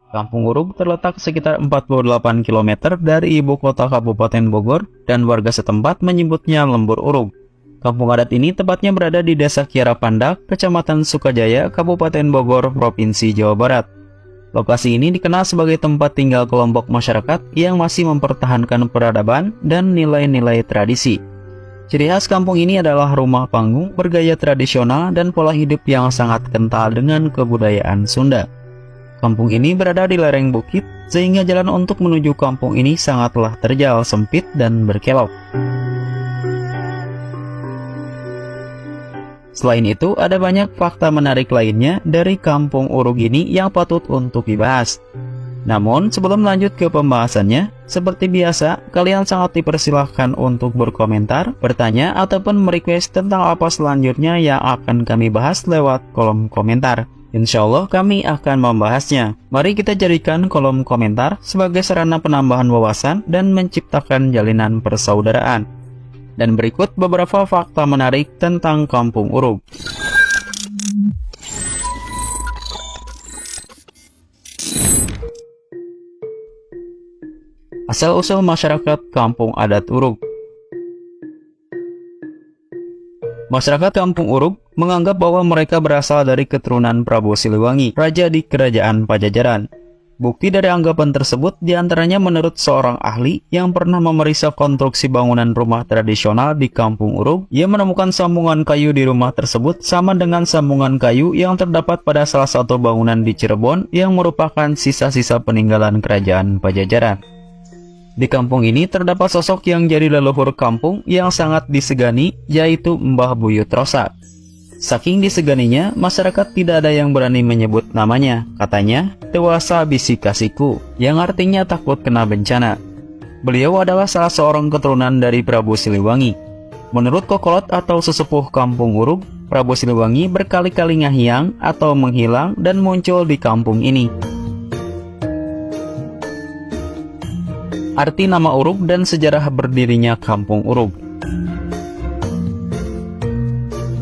Kampung Urug terletak sekitar 48 km dari ibu kota Kabupaten Bogor dan warga setempat menyebutnya Lembur Urug. Kampung adat ini tepatnya berada di Desa Kiara Pandak, Kecamatan Sukajaya, Kabupaten Bogor, Provinsi Jawa Barat. Lokasi ini dikenal sebagai tempat tinggal kelompok masyarakat yang masih mempertahankan peradaban dan nilai-nilai tradisi. Ciri khas kampung ini adalah rumah panggung bergaya tradisional dan pola hidup yang sangat kental dengan kebudayaan Sunda. Kampung ini berada di lereng bukit, sehingga jalan untuk menuju kampung ini sangatlah terjal, sempit, dan berkelok. Selain itu, ada banyak fakta menarik lainnya dari Kampung Urug ini yang patut untuk dibahas. Namun, sebelum lanjut ke pembahasannya, seperti biasa, kalian sangat dipersilahkan untuk berkomentar, bertanya, ataupun merequest tentang apa selanjutnya yang akan kami bahas lewat kolom komentar. Insya Allah kami akan membahasnya. Mari kita jadikan kolom komentar sebagai sarana penambahan wawasan dan menciptakan jalinan persaudaraan. Dan berikut beberapa fakta menarik tentang Kampung Urug. Asal-usul masyarakat Kampung Adat Urug. Masyarakat Kampung Urug menganggap bahwa mereka berasal dari keturunan Prabu Siliwangi, raja di Kerajaan Pajajaran. Bukti dari anggapan tersebut diantaranya menurut seorang ahli yang pernah memeriksa konstruksi bangunan rumah tradisional di Kampung Urug. Ia menemukan sambungan kayu di rumah tersebut sama dengan sambungan kayu yang terdapat pada salah satu bangunan di Cirebon yang merupakan sisa-sisa peninggalan Kerajaan Pajajaran. Di kampung ini terdapat sosok yang jadi leluhur kampung yang sangat disegani, yaitu Mbah Buyut Rosak. Saking diseganinya, masyarakat tidak ada yang berani menyebut namanya. Katanya, "Dewasa bisi kasihku," yang artinya takut kena bencana. Beliau adalah salah seorang keturunan dari Prabu Siliwangi. Menurut kokolot atau sesepuh Kampung Urug, Prabu Siliwangi berkali-kali ngahiang atau menghilang dan muncul di kampung ini. Arti nama Urug dan sejarah berdirinya Kampung Urug.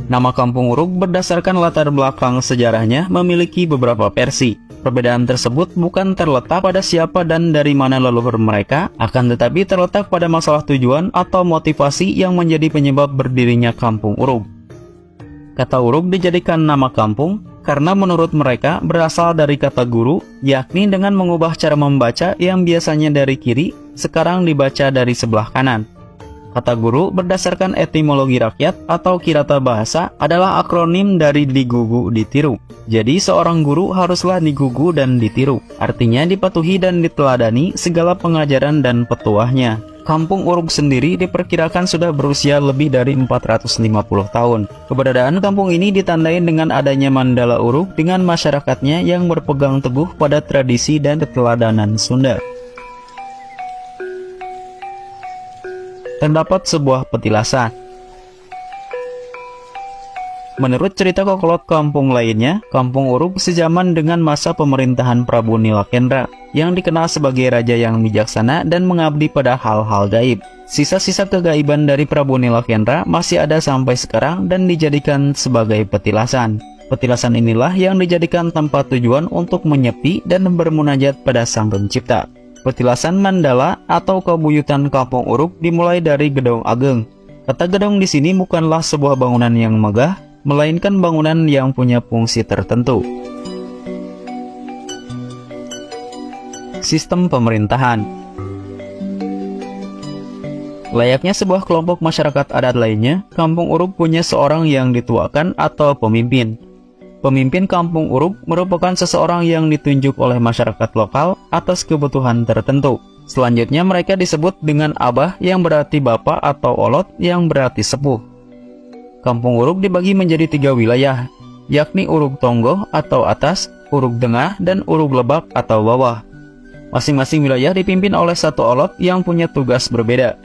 Nama Kampung Urug berdasarkan latar belakang sejarahnya memiliki beberapa versi. Perbedaan tersebut bukan terletak pada siapa dan dari mana leluhur mereka, akan tetapi terletak pada masalah tujuan atau motivasi yang menjadi penyebab berdirinya Kampung Urug. Kata Urug dijadikan nama kampung karena menurut mereka berasal dari kata guru, yakni dengan mengubah cara membaca yang biasanya dari kiri, sekarang dibaca dari sebelah kanan. Kata guru berdasarkan etimologi rakyat atau kirata bahasa adalah akronim dari digugu ditiru. Jadi seorang guru haruslah digugu dan ditiru, artinya dipatuhi dan diteladani segala pengajaran dan petuahnya. Kampung Urug sendiri diperkirakan sudah berusia lebih dari 450 tahun. Keberadaan kampung ini ditandai dengan adanya Mandala Urug dengan masyarakatnya yang berpegang teguh pada tradisi dan keteladanan Sunda. Terdapat sebuah petilasan. Menurut cerita kokolot kampung lainnya, Kampung Urug sejaman dengan masa pemerintahan Prabu Nilakendra, yang dikenal sebagai raja yang bijaksana dan mengabdi pada hal-hal gaib. Sisa-sisa kegaiban dari Prabu Nilakendra masih ada sampai sekarang dan dijadikan sebagai petilasan. Petilasan inilah yang dijadikan tempat tujuan untuk menyepi dan bermunajat pada Sang Pencipta. Petilasan Mandala atau kebuyutan Kampung Urug dimulai dari Gedong Ageng. Kata gedong di sini bukanlah sebuah bangunan yang megah, melainkan bangunan yang punya fungsi tertentu. Sistem pemerintahan. Layaknya sebuah kelompok masyarakat adat lainnya, Kampung Urug punya seorang yang dituakan atau pemimpin. Pemimpin Kampung Urug merupakan seseorang yang ditunjuk oleh masyarakat lokal atas kebutuhan tertentu. Selanjutnya mereka disebut dengan abah yang berarti bapak atau olot yang berarti sepuh. Kampung Urug dibagi menjadi 3 wilayah, yakni Urug Tonggo atau atas, Urug Tengah, dan Urug Lebak atau bawah. Masing-masing wilayah dipimpin oleh satu olot yang punya tugas berbeda.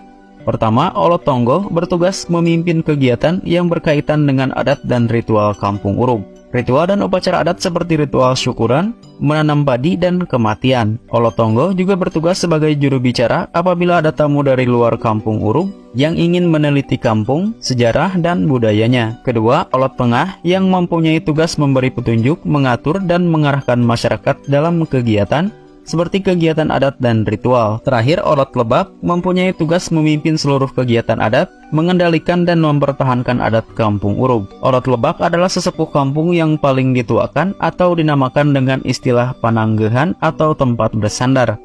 Pertama, Olot Tonggo bertugas memimpin kegiatan yang berkaitan dengan adat dan ritual Kampung Urug. Ritual dan upacara adat seperti ritual syukuran, menanam padi, dan kematian. Olot Tonggo juga bertugas sebagai juru bicara apabila ada tamu dari luar kampung Urug yang ingin meneliti kampung, sejarah, dan budayanya. Kedua, Olot Tengah yang mempunyai tugas memberi petunjuk, mengatur, dan mengarahkan masyarakat dalam kegiatan seperti kegiatan adat dan ritual. Terakhir, Olot Lebak mempunyai tugas memimpin seluruh kegiatan adat, mengendalikan dan mempertahankan adat kampung Urug. Olot Lebak adalah sesepuh kampung yang paling dituakan atau dinamakan dengan istilah pananggehan atau tempat bersandar.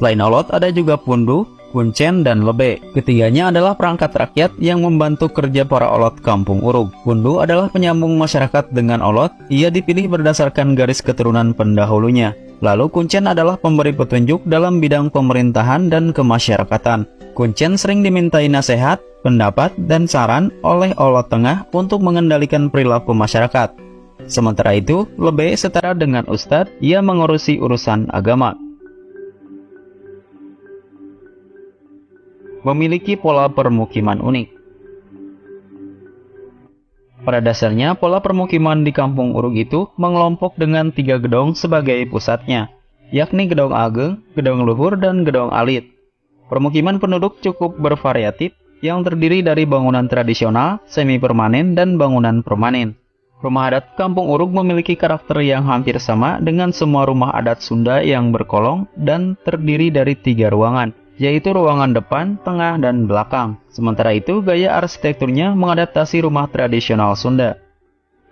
Selain Olot, ada juga Pundu, Kuncen, dan Lebe. Ketiganya adalah perangkat rakyat yang membantu kerja para Olot kampung Urug. Pundu adalah penyambung masyarakat dengan Olot. Ia dipilih berdasarkan garis keturunan pendahulunya. Lalu Kuncen adalah pemberi petunjuk dalam bidang pemerintahan dan kemasyarakatan. Kuncen sering dimintai nasihat, pendapat, dan saran oleh Olot Tengah untuk mengendalikan perilaku masyarakat. Sementara itu, Lebe setara dengan Ustadz, ia mengurusi urusan agama. Memiliki pola permukiman unik. Pada dasarnya, pola permukiman di kampung Urug itu mengelompok dengan 3 gedong sebagai pusatnya, yakni Gedong Ageng, Gedong Luhur, dan Gedong Alit. Permukiman penduduk cukup bervariatif, yang terdiri dari bangunan tradisional, semi permanen, dan bangunan permanen. Rumah adat kampung Urug memiliki karakter yang hampir sama dengan semua rumah adat Sunda yang berkolong dan terdiri dari 3 ruangan, yaitu ruangan depan, tengah, dan belakang. Sementara itu, gaya arsitekturnya mengadaptasi rumah tradisional Sunda.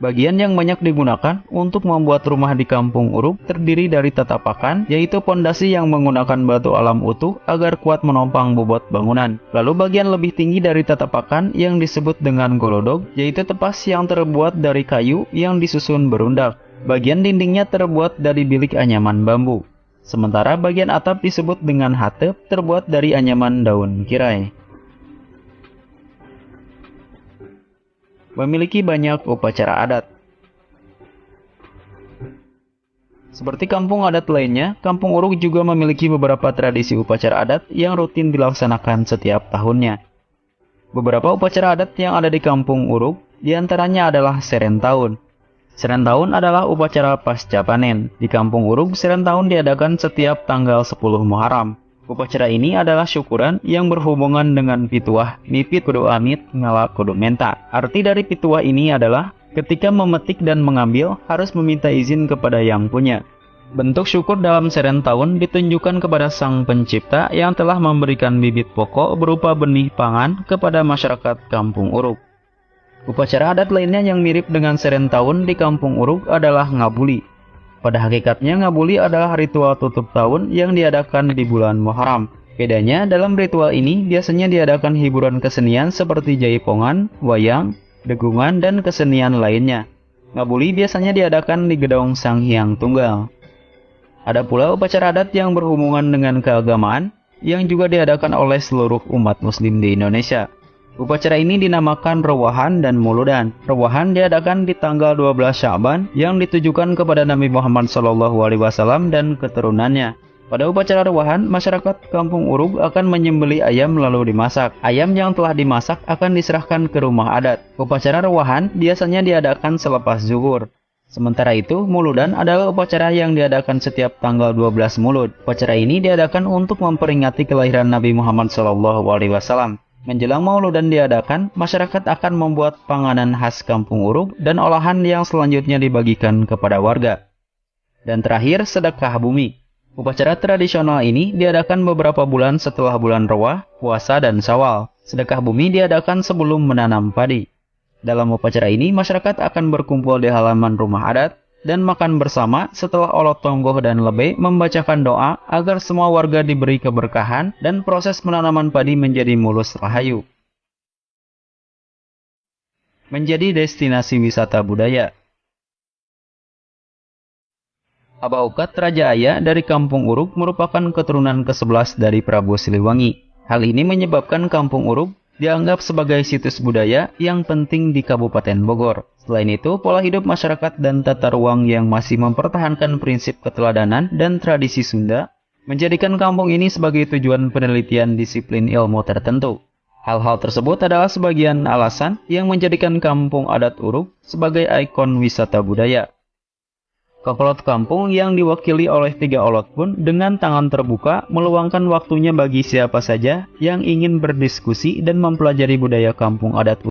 Bagian yang banyak digunakan untuk membuat rumah di kampung Urug terdiri dari tatapakan, yaitu pondasi yang menggunakan batu alam utuh agar kuat menopang bobot bangunan. Lalu bagian lebih tinggi dari tatapakan yang disebut dengan golodog, yaitu tepas yang terbuat dari kayu yang disusun berundak. Bagian dindingnya terbuat dari bilik anyaman bambu. Sementara bagian atap disebut dengan hatep, terbuat dari anyaman daun kirai. Memiliki banyak upacara adat. Seperti kampung adat lainnya, kampung Urug juga memiliki beberapa tradisi upacara adat yang rutin dilaksanakan setiap tahunnya. Beberapa upacara adat yang ada di kampung Urug diantaranya adalah Serentahun. Serentahun adalah upacara pasca panen. Di kampung Urug, Serentahun diadakan setiap tanggal 10 Muharram. Upacara ini adalah syukuran yang berhubungan dengan pituah, mipit kudu amit, ngala kudu menta. Arti dari pituah ini adalah ketika memetik dan mengambil harus meminta izin kepada yang punya. Bentuk syukur dalam Serentahun ditunjukkan kepada Sang Pencipta yang telah memberikan bibit pokok berupa benih pangan kepada masyarakat kampung Urug. Upacara adat lainnya yang mirip dengan Serentahun di kampung Urug adalah Ngabuli. Pada hakikatnya, Ngabuli adalah ritual tutup tahun yang diadakan di bulan Muharram. Bedanya, dalam ritual ini biasanya diadakan hiburan kesenian seperti jaipongan, wayang, degungan, dan kesenian lainnya. Ngabuli biasanya diadakan di Gedong Sang Hyang Tunggal. Ada pula upacara adat yang berhubungan dengan keagamaan yang juga diadakan oleh seluruh umat muslim di Indonesia. Upacara ini dinamakan Rewahan dan Muludan. Rewahan diadakan di tanggal 12 Sya'ban yang ditujukan kepada Nabi Muhammad SAW dan keturunannya. Pada upacara Rewahan, masyarakat kampung Urug akan menyembelih ayam lalu dimasak. Ayam yang telah dimasak akan diserahkan ke rumah adat. Upacara Rewahan biasanya diadakan selepas zuhur. Sementara itu, Muludan adalah upacara yang diadakan setiap tanggal 12 Mulud. Upacara ini diadakan untuk memperingati kelahiran Nabi Muhammad SAW. Menjelang Mauludan diadakan, masyarakat akan membuat panganan khas kampung Urug dan olahan yang selanjutnya dibagikan kepada warga. Dan terakhir, sedekah bumi. Upacara tradisional ini diadakan beberapa bulan setelah bulan Rewah, puasa, dan Syawal. Sedekah bumi diadakan sebelum menanam padi. Dalam upacara ini, masyarakat akan berkumpul di halaman rumah adat dan makan bersama setelah Olot Tonggo dan Lebe membacakan doa agar semua warga diberi keberkahan dan proses penanaman padi menjadi mulus rahayu. Menjadi destinasi wisata budaya. Abah Ukat Raja Aya dari kampung Urug merupakan keturunan ke-11 dari Prabu Siliwangi. Hal ini menyebabkan kampung Urug dianggap sebagai situs budaya yang penting di Kabupaten Bogor. Selain itu, pola hidup masyarakat dan tata ruang yang masih mempertahankan prinsip keteladanan dan tradisi Sunda menjadikan kampung ini sebagai tujuan penelitian disiplin ilmu tertentu. Hal-hal tersebut adalah sebagian alasan yang menjadikan Kampung Adat Uruk sebagai ikon wisata budaya. Kekolot kampung yang diwakili oleh 3 olot pun dengan tangan terbuka meluangkan waktunya bagi siapa saja yang ingin berdiskusi dan mempelajari budaya Kampung Adat Uruk.